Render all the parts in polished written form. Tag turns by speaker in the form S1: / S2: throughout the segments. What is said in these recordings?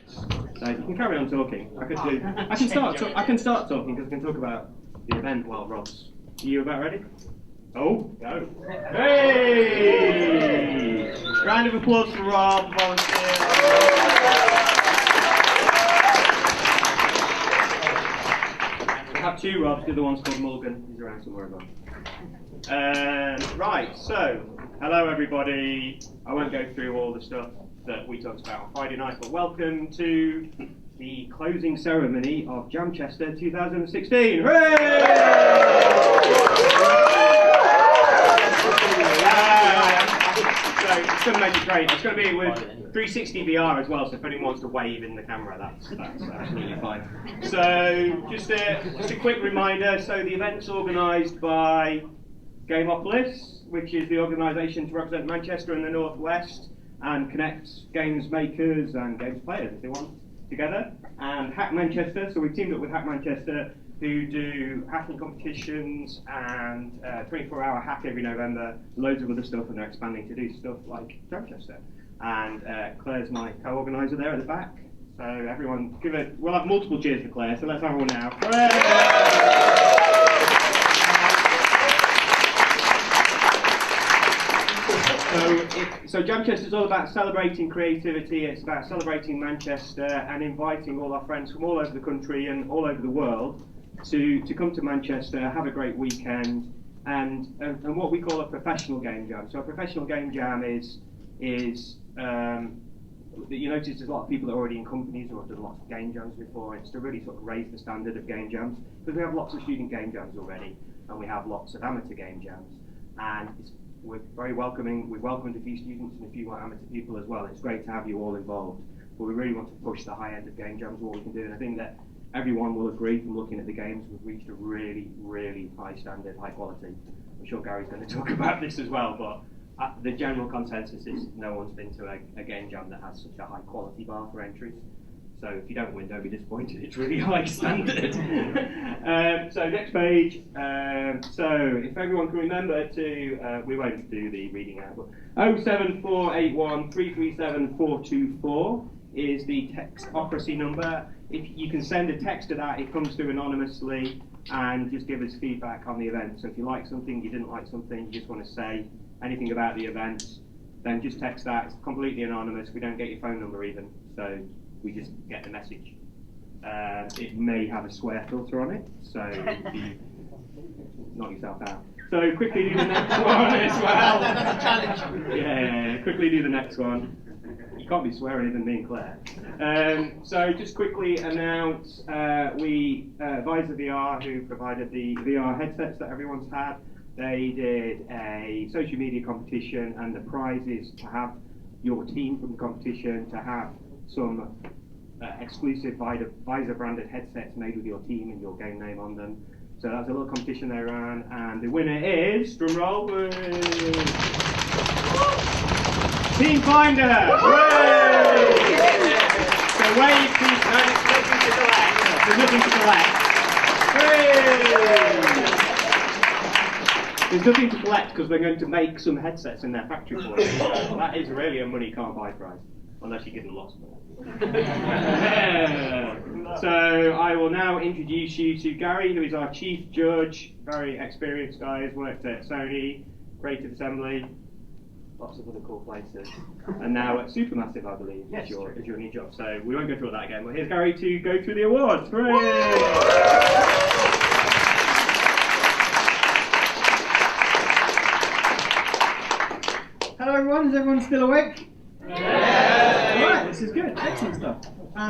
S1: So you can carry on talking. I can start talking because I can talk about the event while Rob's. Are you about ready? Oh, go. Hey! Round of applause for Rob, volunteer. We have two Robs, the other one's called Morgan. He's around somewhere as well. Right, so, hello everybody. I won't go through all the stuff that we talked about on Friday night, but welcome to the closing ceremony of Jamchester 2016. Hooray! So it's going to make it great. It's going to be with 360 VR as well, so if anyone wants to wave in the camera, that's absolutely fine. So just a quick reminder, so the event's organised by Gameopolis, which is the organisation to represent Manchester and the North West and connects games makers and games players if they want together, and Hack Manchester, so we've teamed up with Hack Manchester who do hacking competitions and 24-hour hack every November, loads of other stuff, and they're expanding to do stuff like Jamchester. And Claire's my co-organiser there at the back, so everyone give it, we'll have multiple cheers for Claire, so let's have one now. So Jamchester is all about celebrating creativity, it's about celebrating Manchester and inviting all our friends from all over the country and all over the world to come to Manchester, have a great weekend, and what we call a professional game jam. So a professional game jam is you notice there's a lot of people that are already in companies who have done lots of game jams before. It's to really sort of raise the standard of game jams, because we have lots of student game jams already, and we have lots of amateur game jams, and we're very welcoming. We've welcomed a few students and a few amateur people as well. It's great to have you all involved, but we really want to push the high end of game jams, what we can do, and I think that everyone will agree from looking at the games we've reached a really, really high standard, high quality. I'm sure Gary's going to talk about this as well, but the general consensus is no one's been to a game jam that has such a high quality bar for entries. So if you don't win, don't be disappointed. It's really high standard. So next page. So if everyone can remember to, we won't do the reading out, but 07481 337 424 is the Textocracy number. If you can send a text to that, it comes through anonymously, and just give us feedback on the event. So if you like something, you didn't like something, you just want to say anything about the event, then just text that. It's completely anonymous. We don't get your phone number even, so we just get the message. It may have a swear filter on it, so you knock yourself out. So quickly do the next one as well.
S2: That's a challenge.
S1: Yeah, quickly do the next one. You can't be swearing even me and Claire. So just quickly announce, Visor VR, who provided the VR headsets that everyone's had, they did a social media competition, and the prize is to have your team from the competition, to have some exclusive Visor branded headsets made with your team and your game name on them. So that's a little competition they ran, and the winner is, drum roll, Team Finder! Hooray! So wave, please. No, there's nothing to collect. There's nothing to collect. Hooray! There's nothing to collect because they're going to make some headsets in their factory for you. So that is really a money can't buy prize, unless you give them lots more. So I will now introduce you to Gary, who is our chief judge, very experienced guy, has worked at Sony, Creative Assembly, lots of other cool places, and now at Supermassive, I believe, is your new job. So we won't go through all that again, but here's Gary to go through the awards. Hooray!
S3: Hello everyone, is everyone still awake?
S2: Yeah.
S3: Alright, this is good, excellent stuff.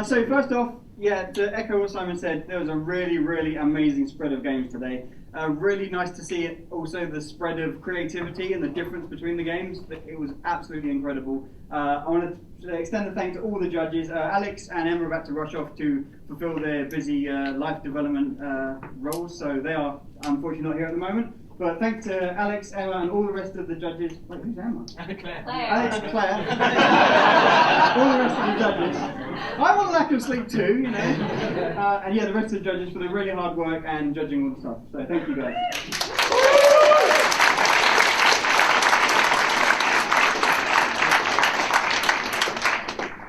S3: So first off, to echo what Simon said, there was a really, really amazing spread of games today. Really nice to see it, also the spread of creativity and the difference between the games. It was absolutely incredible. I want to extend a thank to all the judges. Alex and Emma are about to rush off to fulfill their busy life development roles, so they are unfortunately not here at the moment. But thanks to Alex, Emma, and all the rest of the judges. Wait, who's Emma?
S2: Claire.
S3: Alex, Claire. All the rest of the judges. I want a lack of sleep too, you know. And the rest of the judges for the really hard work and judging all the stuff. So thank you guys.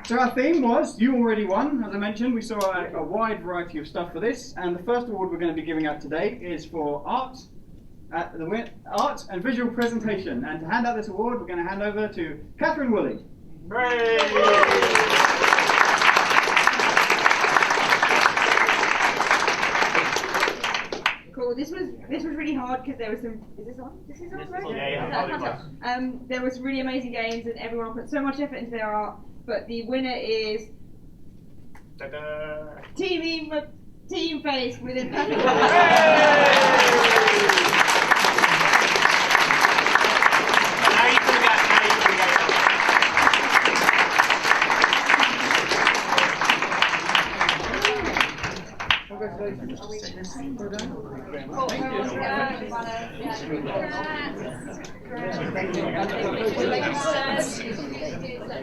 S3: So our theme was You Already Won. As I mentioned, we saw a wide variety of stuff for this, and the first award we're going to be giving out today is for art and visual presentation. And to hand out this award, we're going to hand over to Catherine Woolley.
S4: Cool. This was really hard because there was some. Is this on? This is on, right?
S2: Yeah.
S4: There was really amazing games and everyone put so much effort into their art. But the winner is Team Face with a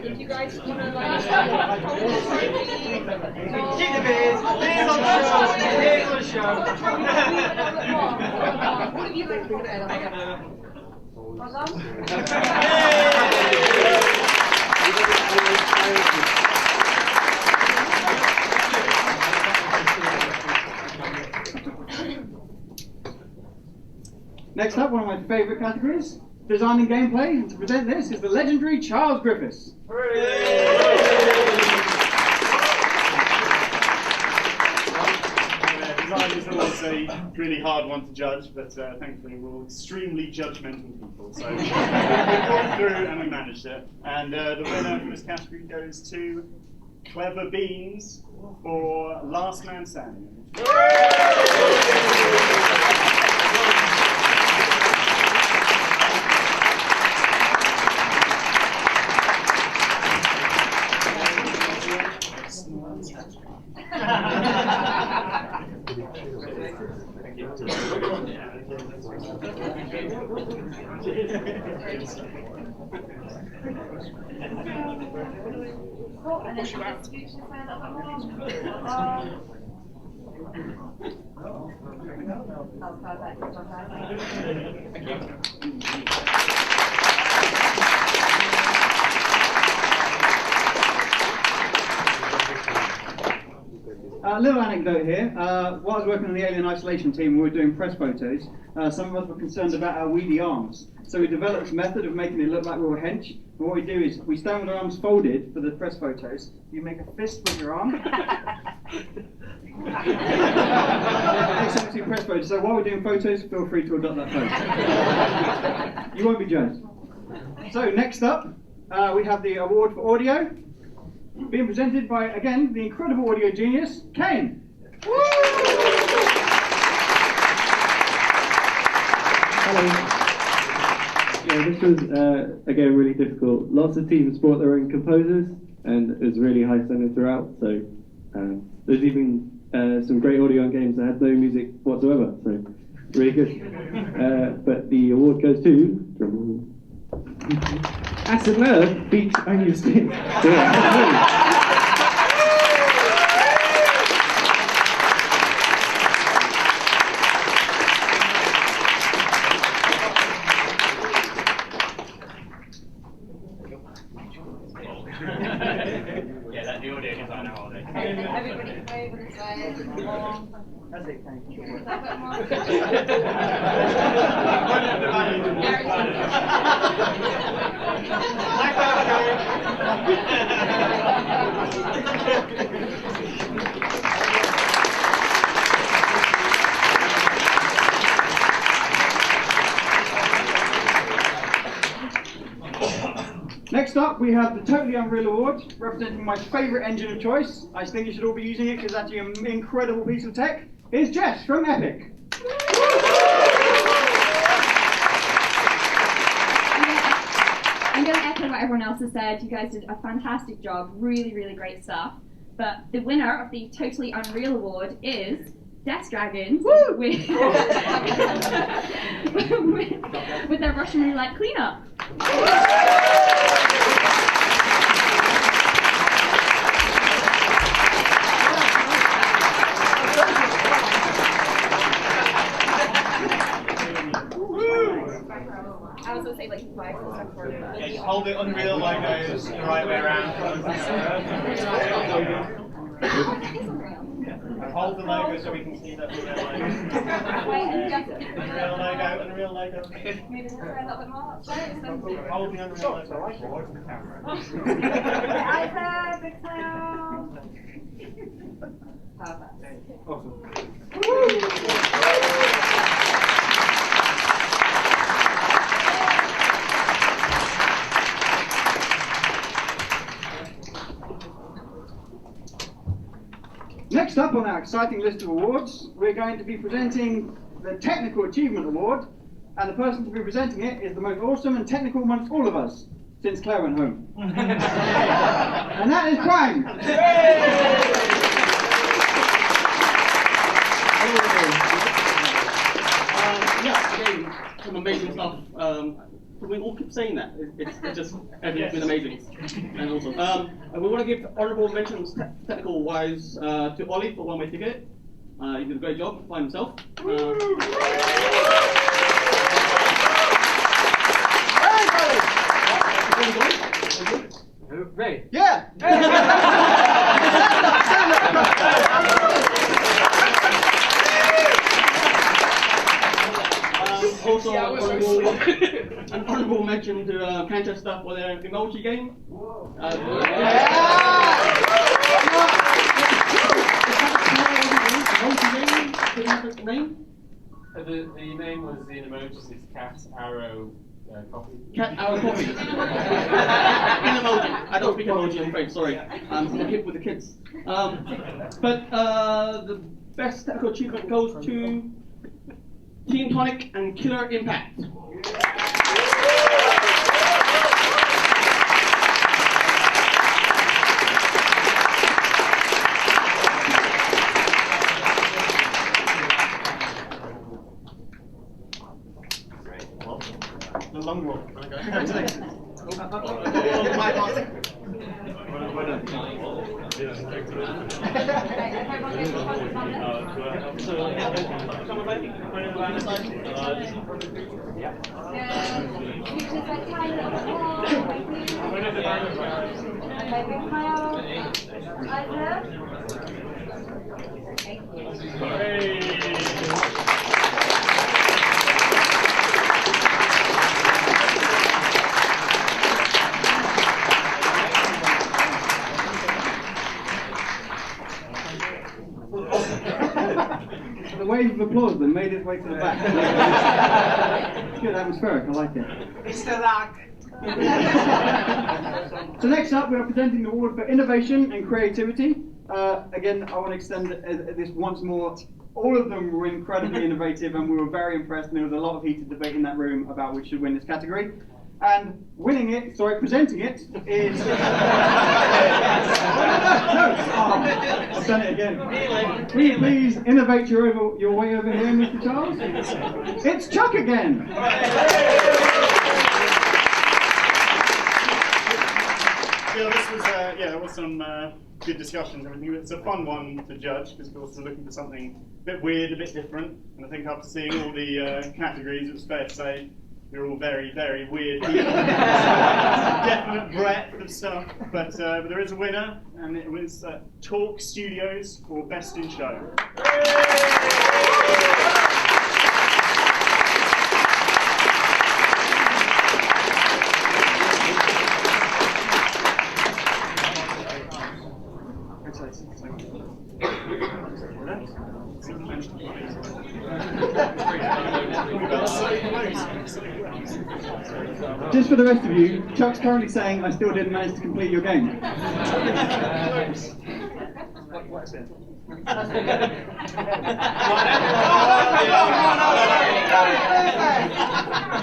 S4: If you guys want to
S2: Keep the beers on the show.
S4: What have you guys got there? Well done.
S3: Next up, one of my favourite categories, design and gameplay. And to present this is the legendary Charles Griffiths.
S5: Design is always a really hard one to judge, but thankfully we're all extremely judgmental people, so we got through and we managed it. And the winner for this category goes to Clever Beans for Last Man Standing.
S3: A little anecdote here. While I was working on the alien isolation team, we were doing press photos. Some of us were concerned about our weedy arms. So we developed this method of making it look like we were hench. And what we do is we stand with our arms folded for the press photos. You make a fist with your arm. Essentially press photos. So while we're doing photos, feel free to adopt that photo. You won't be judged. So next up, we have the award for audio, being presented by, again, the incredible audio genius, Kane.
S6: Hello. Yeah, this was, again, really difficult. Lots of teams brought their own composers, and it was really high standard throughout, so there's even some great audio on games that had no music whatsoever, so really good. But the award goes to Acid Nerve Beach Only Stick.
S2: Yeah, that the audio design holiday.
S4: Everybody over this way.
S3: That's it, thank you. Next up, we have the Totally Unreal Award, representing my favourite engine of choice. I think you should all be using it because it's actually an incredible piece of tech. It's Jess from Epic.
S7: I'm going to echo what everyone else has said. You guys did a fantastic job. Really, really great stuff. But the winner of the Totally Unreal Award is Death Dragons with, with their Russian roulette cleanup. I was going to say like 5 or something for
S2: Yeah, just hold the Unreal logos the right way around. And hold the logo so we can see that Unreal logo. Unreal logo.
S7: Maybe just a little bit more.
S2: Hold the Unreal logo.
S4: Isaac, big smile.
S3: Next up on our exciting list of awards, we're going to be presenting the Technical Achievement Award, and the person to be presenting it is the most awesome and technical amongst all of us since Claire went home. And that is Prime!
S8: Yeah, again, some amazing stuff. We all keep saying that. It's just everything's been amazing and awesome. And we want to give honourable mentions, technical wise, to Ollie for one-way ticket. He did a great job by himself.
S2: Ready?
S3: Yeah!
S8: Also, an honourable mention to Jamchester for their emoji game.
S2: The name was in emojis. It's cat arrow coffee.
S8: Cat Arrow Coffee. In emoji. I don't speak emoji, I'm afraid, sorry. I'm hip with the kids. But the best technical achievement goes to Team Tonic and Killer Impact.
S3: The long walk.
S8: Congratulations.
S3: The wave of applause that made its way to the back. It's good, atmospheric, I like it.
S2: It's the luck.
S3: So next up, we are presenting the award for innovation and creativity. Again, I want to extend this once more. All of them were incredibly innovative, and we were very impressed. And there was a lot of heated debate in that room about which should win this category. And presenting it is. No, I've done it again. Please innovate your way over here, Mr. Charles. It's Chuck again.
S5: Yeah, this was there was some good discussions. Everything. It's a fun one to judge because we're also looking for something a bit weird, a bit different. And I think after seeing all the categories, it was fair to say we're all very, very weird people. Definite breadth of stuff. But there is a winner, and it was Talk Studios for Best in Show.
S3: Just for the rest of you, Chuck's currently saying I still didn't manage to complete your game.
S2: You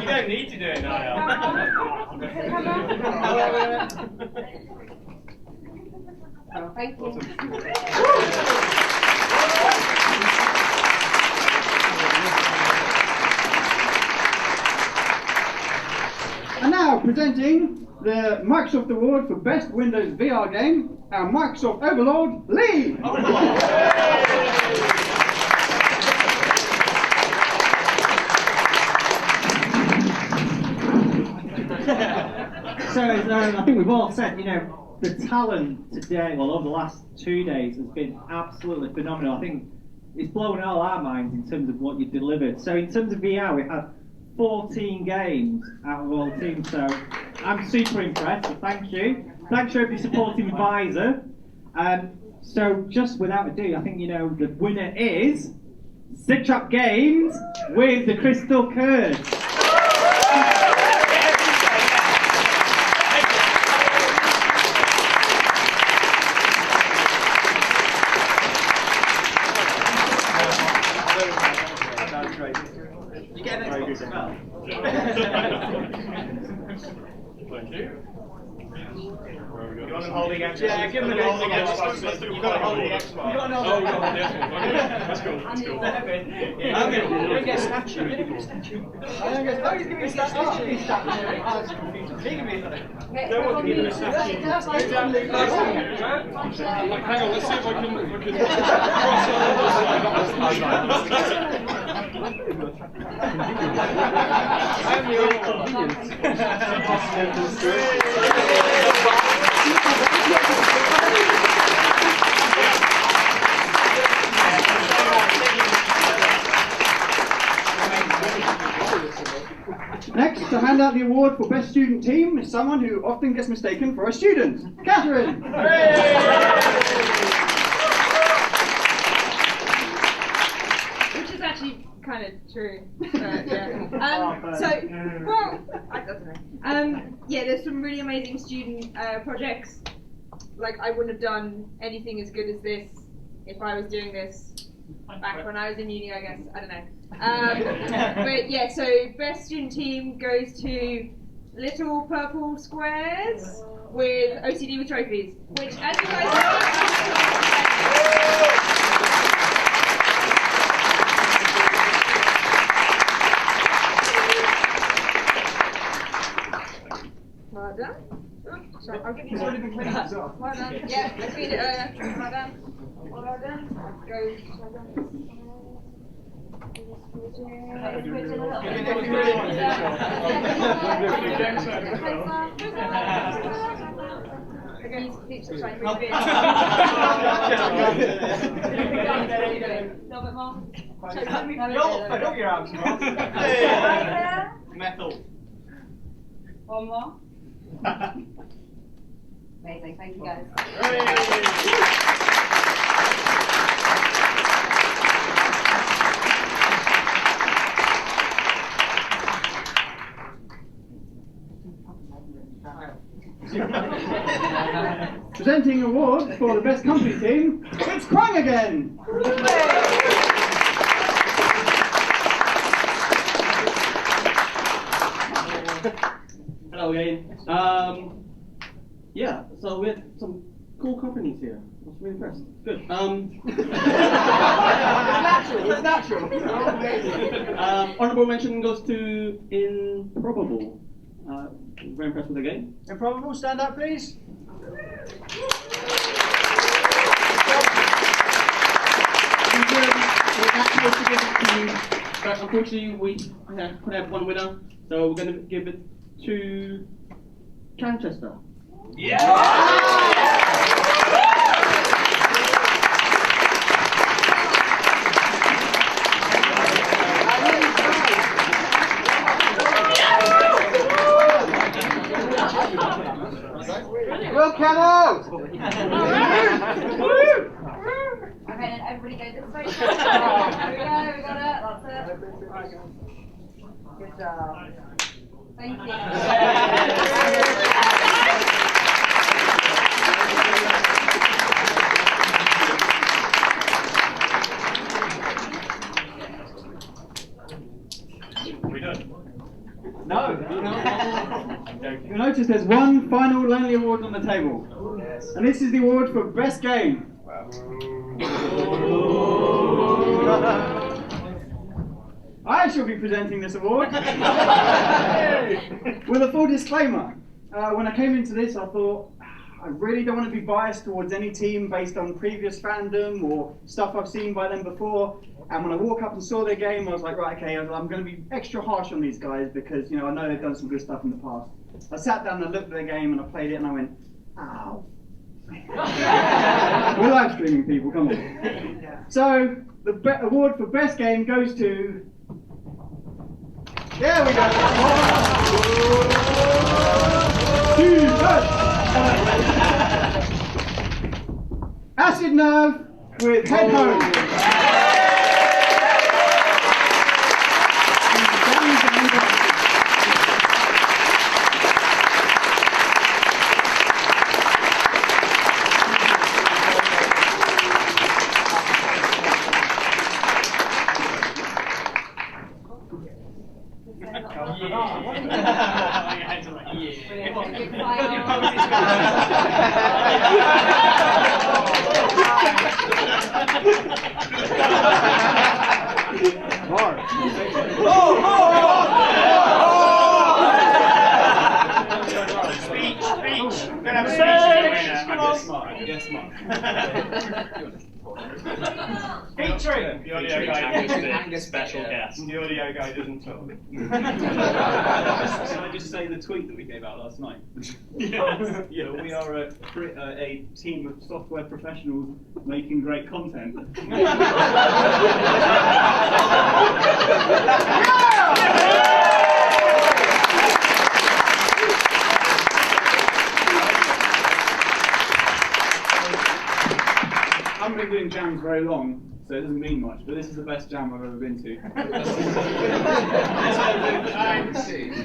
S2: don't need to do it, Niall.
S4: Thank you.
S3: And now presenting the Microsoft Award for Best Windows VR Game, our Microsoft Overlord, Lee!
S9: I think we've all said, the talent today, well, over the last 2 days, has been absolutely phenomenal. I think it's blown all our minds in terms of what you delivered. So in terms of VR, we had 14 games out of all teams, so I'm super impressed, so thank you. Thanks for every supporting advisor. So just without ado, I think the winner is Sit Trap Games with the Crystal Curse.
S3: You get an Xbox as well.
S2: Thank you.
S5: You want him holding Xbox?
S3: Yeah, give him an Xbox.
S5: You got him holding Xbox.
S3: You got an
S2: Oh, we got one, yes, one. Okay, that's cool, that's cool.
S3: Okay, you don't get a statue. You don't get a statue. Oh, he's giving me a statue. Oh, he's statue. Oh, it's confusing. He gave me a
S5: No one can give him a statue.
S2: Hang on, let's see if I
S3: Next, to hand out the award for Best Student Team is someone who often gets mistaken for a student. Catherine!
S4: Which is actually kind of true. Yeah. Well, I don't know. Yeah, there's some really amazing student projects. Like, I wouldn't have done anything as good as this if I was doing this back when I was in uni, I guess. I don't know. But yeah, so best student team goes to Little Purple Squares with OCD with trophies, which, as you guys know, well done. Oh, sorry, I'll give you one. Well done. Yeah, I seen it earlier. Well done. Well done. Go. Well done. Okay, speech trying to move in. A little bit more.
S3: I know your arms, Metal.
S10: One more. Amazing, thank you guys.
S3: Presenting awards for the best company team, it's Krang again!
S8: Hello again. Yeah, so we had some cool companies here. I was really impressed. Good.
S3: It's natural.
S8: Honorable mention goes to Improbable. Very impressed with the game.
S3: Improbable, stand up please.
S8: But unfortunately, we couldn't have one winner, so we're going to give it to Jamchester.
S3: Well, Camo!
S10: Okay, then everybody go this way. There we go, we got it, that's it. Good job. Thank you.
S2: We done?
S3: No. You'll notice there's one final Langley Award on the table. And this is the award for best game. I shall be presenting this award. With a full disclaimer. When I came into this, I thought, I really don't want to be biased towards any team based on previous fandom or stuff I've seen by them before. And when I walk up and saw their game, I was like, right, okay, I'm going to be extra harsh on these guys because, I know they've done some good stuff in the past. I sat down and I looked at their game and I played it and I went, ow. We're live streaming, people, come on. So, the award for best game goes to... There we go. Acid Nerve with Head Home.
S5: The audio guy just did. Special guest. The audio guy doesn't talk.
S8: Can I just say the tweet that we gave out last night?
S5: Yes.
S8: We are a team of software professionals making great content. I haven't been doing jams very long, so it doesn't mean much, but this is the best jam I've ever been to.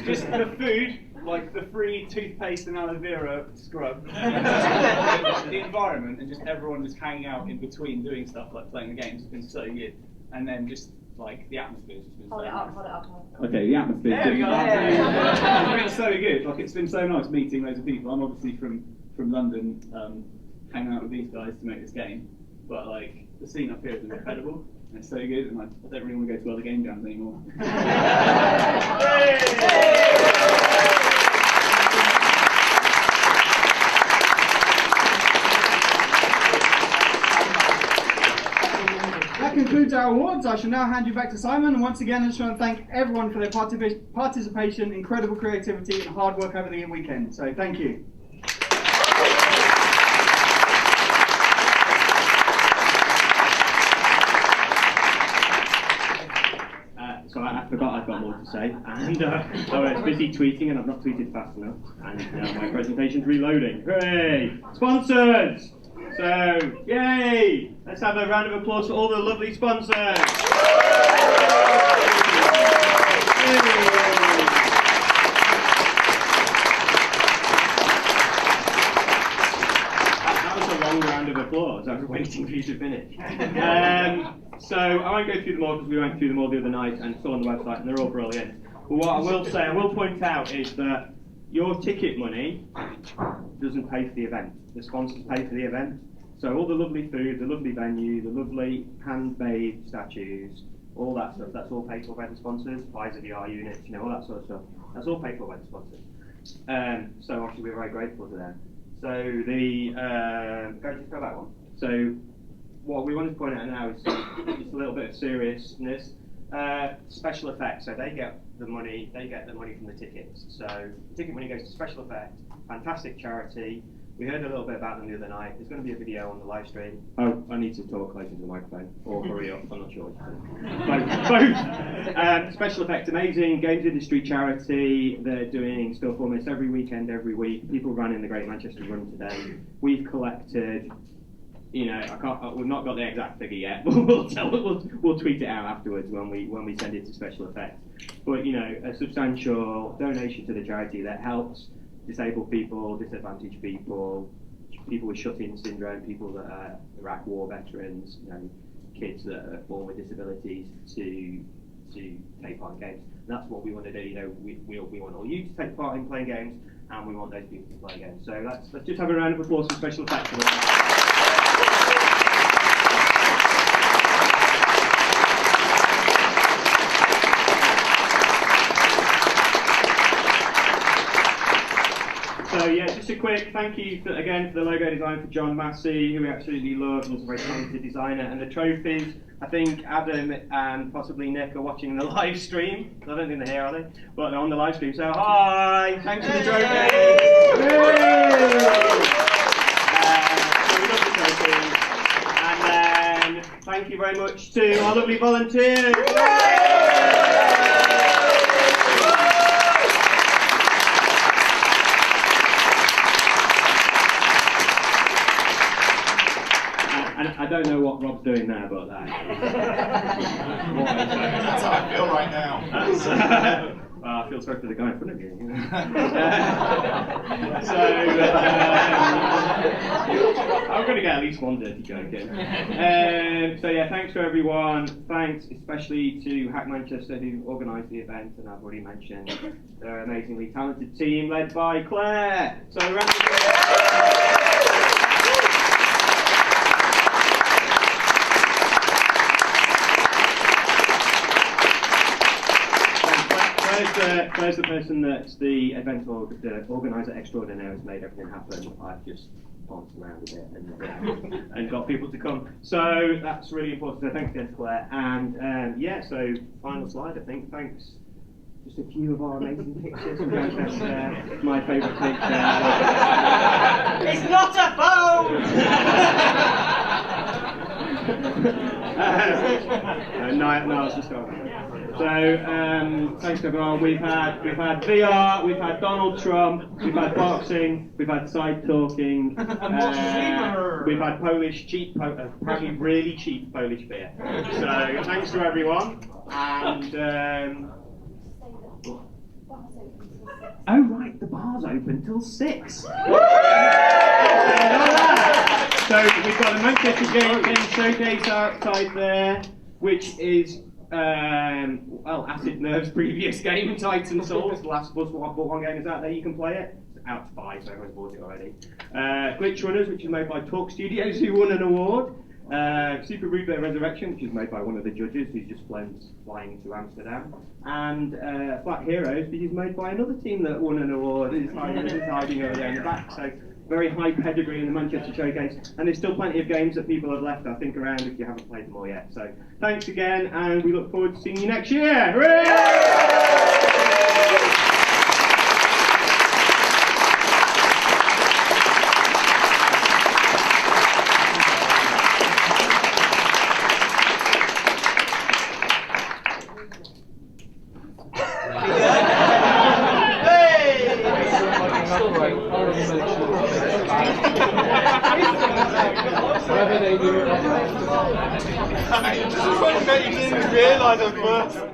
S8: Just the food, like the free toothpaste and aloe vera scrub, the environment, and just everyone just hanging out in between doing stuff like playing the games has been so good. And then just like the atmosphere's just been so nice.
S9: Okay, the atmosphere.
S8: It's been so good. Like it's been so nice meeting loads of people. I'm obviously from London, hanging out with these guys to make this game. But like the scene up here is incredible, and it's so good, and I don't really want to go to other game jams anymore.
S3: That concludes our awards. I shall now hand you back to Simon, and once again I just want to thank everyone for their participation, incredible creativity, and hard work over the weekend. So thank you.
S1: So I forgot I've got more to say, and I was busy tweeting and I've not tweeted fast enough, and now my presentation's reloading. Hooray! Sponsors! So, yay! Let's have a round of applause for all the lovely sponsors! That was a long round of applause. I was waiting for you to finish. So I won't go through them all because we went through them all the other night and it's all on the website and they're all brilliant. But what I will say, I will point out is that your ticket money doesn't pay for the event. The sponsors pay for the event. So all the lovely food, the lovely venue, the lovely hand-made statues, all that stuff, that's all paid for by the sponsors. Pfizer VR units, all that sort of stuff. That's all paid for by the sponsors. So obviously we're very grateful to them. So go back one. So what we want to point out now is just a little bit of seriousness. Special effects, so they get the money from the tickets. So the ticket money goes to special effects, fantastic charity. We heard a little bit about them the other night. There's going to be a video on the live stream. Oh, I need to talk closer to the microphone, or hurry up, I'm not sure. Both. Special effects, amazing games industry charity. They're doing stuff almost every weekend, every week. People running the Great Manchester Run today. We've collected, we've not got the exact figure yet, but we'll tweet it out afterwards when we send it to special effects. But a substantial donation to the charity that helps disabled people, disadvantaged people, people with shut-in syndrome, people that are Iraq war veterans, kids that are born with disabilities to take part in games. And that's what we want to do. We want all you to take part in playing games, and we want those people to play games. So let's just have a round of applause for special effects for them. So yeah, just a quick thank you again for the logo design for John Massey, who we absolutely love, and is a very talented designer. And the trophies, I think Adam and possibly Nick are watching the live stream. I don't think they're here, are they? But they're on the live stream, so hi! Thanks for the trophy! So we love the trophy. And then thank you very much to our lovely volunteers. And I don't know what Rob's doing there, but that.
S11: That's how I feel right now.
S1: I feel sorry for the guy in front of you. I'm going to get at least one dirty joke in. So yeah, thanks to everyone. Thanks especially to Hack Manchester who organised the event, and I've already mentioned their amazingly talented team led by Claire. So Claire's the person that's the event the organiser extraordinaire has made everything happen. I've just bounced around a bit and got people to come. So that's really important. So thanks again to Claire. And yeah, so final slide, I think. Thanks. Just a few of our amazing pictures from Jamchester. My favourite picture.
S3: It's not a phone!
S1: No, I was just going. So thanks to everyone. We've had VR, we've had Donald Trump, we've had boxing, we've had side talking, we've had apparently really cheap Polish beer. So thanks to everyone. And oh right, the bar's open till 6. So we've got a Manchester Game showcase outside there, which is Acid Nerve's previous game, Titan Souls. The last Bus one game is out there. You can play it. It's out to buy, so everyone's bought it already. Glitch Runners, which is made by Talk Studios, who won an award. Super Reboot Resurrection, which is made by one of the judges who's just flying to Amsterdam. And Flat Heroes, which is made by another team that won an award. It's hiding over there in the back. So very high pedigree in the Manchester Showcase. And there's still plenty of games that people have left, I think, around if you haven't played them all yet. So thanks again, and we look forward to seeing you next year. Hooray!
S11: This is when you didn't realise at first.